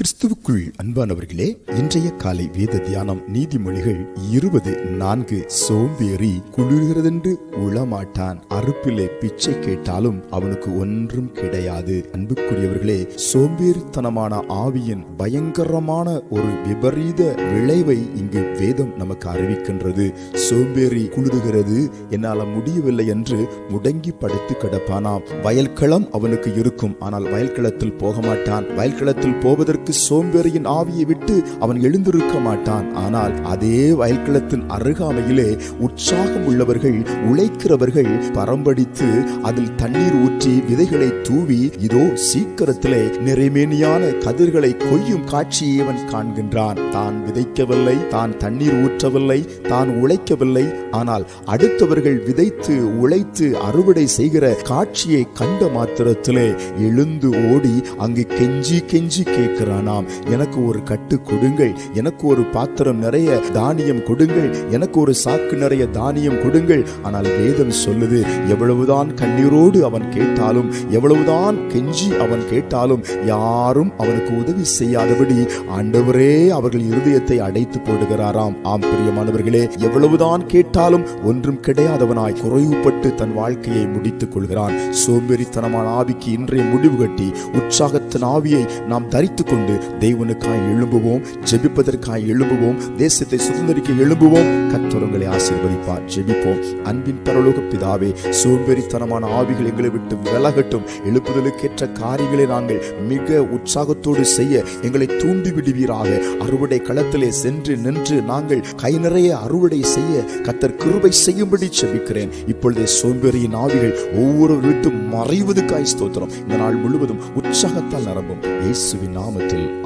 கிறிஸ்துவுக்குள் அன்பானவர்களே, இன்றைய காலை வேத தியானம் நீதிமொழிகள் 20:4. சோம்பேறி குளிர்கிறதென்று உளமாட்டான், அறுப்பிலே பிச்சை கேட்டாலும் அவனுக்கு ஒன்றும் கிடையாது. அன்புக்குரியவர்களே, சோம்பேறித்தனமான ஆவியின் பயங்கரமான ஒரு விபரீத விளைவை இங்கு வேதம் நமக்கு அறிவிக்கின்றது. சோம்பேறி குளிர்கிறது, என்னால் முடியவில்லை என்று முடங்கி படுத்து கிடப்பானாம். வயல்களம் அவனுக்கு இருக்கும், ஆனால் வயல்களத்தில் போக மாட்டான். வயல்களத்தில் போவதற்கு சோம்பேறியின் ஆவியை விட்டு அவன் எழுந்திருக்க மாட்டான். ஆனால் அதே வயல்களத்தின் அருகாமையிலே உற்சாகம் உள்ளவர்கள், உழைக்கிறவர்கள் பரம்படித்து அதில் தண்ணீர் ஊற்றி விதைகளை தூவி இதோ சீக்கிரத்திலே நிறைமேனியான கதிர்களை கொய்யும் காட்சியை அவன் காண்கின்றான். தான் விதைக்கவில்லை, தான் தண்ணீர் ஊற்றவில்லை, தான் உழைக்கவில்லை, ஆனால் அடுத்தவர்கள் விதைத்து உழைத்து அறுவடை செய்கிற காட்சியை கண்ட மாத்திரத்திலே எழுந்து ஓடி அங்கு கெஞ்சி கெஞ்சி கேட்கிறானாம். எனக்கு ஒரு கட்டு கொடுங்கள், எனக்கு ஒரு பாத்திரம் நிறைய தானியம் கொடுங்கள், எனக்கு ஒரு சாக்கு நிறைய தானியம் கொடுங்கள். ஆனால் வேதம் சொல்லுது, எவ்வளவுதான் கண்ணீரோடு அவன் கேட்டாலும், எவ்வளவுதான் கெஞ்சி அவன் கேட்டாலும் யாரும் அவனுக்கு உதவி செய்யாதபடி ஆண்டவரே அவர்கள் இருதயத்தை அடைத்து போடுகிறாராம். ஆம் பிரியமானவர்களே, எவ்வளவுதான் கேட்டாலும் ஒன்றும் கிடையாதவனாய் குறைவுபட்டு தன் வாழ்க்கையை முடித்துக் கொள்கிறான். சோம்பேறித்தனமான ஆவிக்கு இன்றைய முடிவு கட்டி உற்சாகத்தின் ஆவியை நாம் தரித்துக் கொண்டு தேவனுக்காய் எழும்புவோம், ஜெபிப்பதற்காய் எழும்புவோம், தேசத்தை சுதந்திரிக்க எழும்புவோம். கர்த்தர் உங்களை ஆசீர்வதிப்பார். ஜெபிப்போம். அன்பின் பரலோக பிதாவே, சோம்பேறித்தனமான ஆவிகள் எங்களை விட்டு விலகட்டும். எழுப்புதலுக்கேற்ற காரியங்களை நாங்கள் மிக உற்சாகத்தோடு செய்ய எங்களை தூண்டி விடுவீராக. அறுவடை களத்திலே சென்று நின்று நாங்கள் கை நிறைய அறுவடை செய்ய கர்த்தர் கிருபை செய்யும்படி ஜெபிக்கிறேன். இப்பொழுதே சோம்பேறியின் ஆவிகள் ஒவ்வொரு விட்டு மறைவதற்காய் ஸ்தோத்திரம். இந்த நாள் முழுவதும் உற்சாகத்தால் நிரம்பும். இயேசுவின் நாமத்தில்